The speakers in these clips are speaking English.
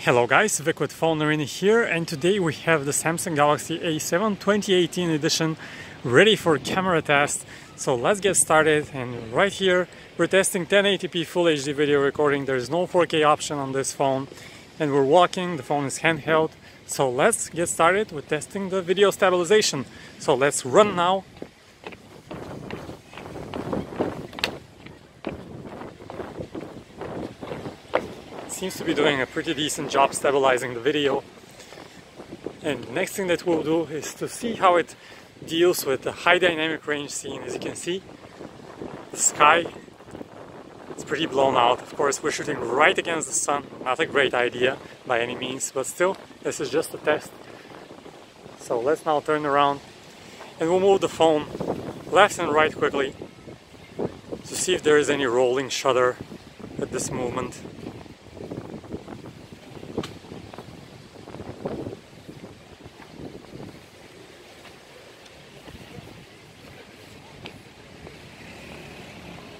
Hello guys, Vic with PhoneArena here, and today we have the Samsung Galaxy A7 2018 edition ready for camera test. So let's get started, and right here we're testing 1080p Full HD video recording. There's no 4K option on this phone, and we're walking, the phone is handheld. So let's get started with testing the video stabilization. So let's run now. Seems to be doing a pretty decent job stabilizing the video. And the next thing that we'll do is to see how it deals with the high dynamic range scene. As you can see, the sky is pretty blown out. Of course, we're shooting right against the sun. Not a great idea by any means, but still, this is just a test. So let's now turn around and we'll move the phone left and right quickly to see if there is any rolling shutter at this movement.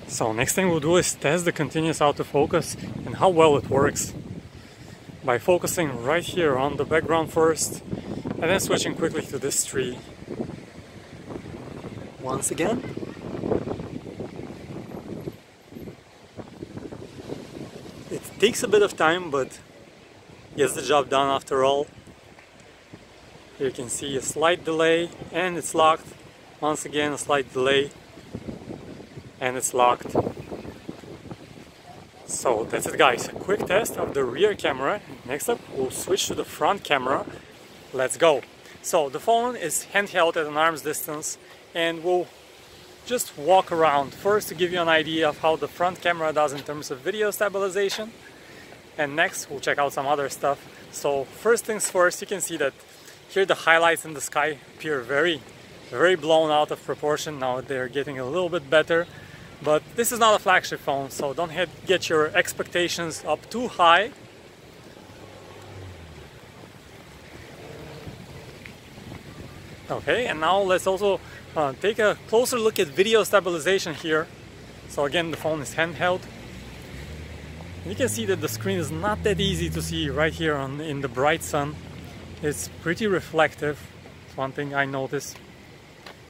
So next thing we'll do is test the continuous autofocus and how well it works by focusing right here on the background first and then switching quickly to this tree. Once again. It takes a bit of time, but gets the job done after all. Here you can see a slight delay and it's locked. Once again a slight delay and it's locked. So that's it guys, a quick test of the rear camera. Next up we'll switch to the front camera. Let's go. So the phone is handheld at an arm's distance, and we'll just walk around first to give you an idea of how the front camera does in terms of video stabilization, and next we'll check out some other stuff. So first things first, you can see that here the highlights in the sky appear very blown out of proportion. Now they're getting a little bit better. But this is not a flagship phone, so don't get your expectations up too high. Okay, and now let's also take a closer look at video stabilization here. So again, the phone is handheld. You can see that the screen is not that easy to see right here in the bright sun. It's pretty reflective. It's one thing I noticed.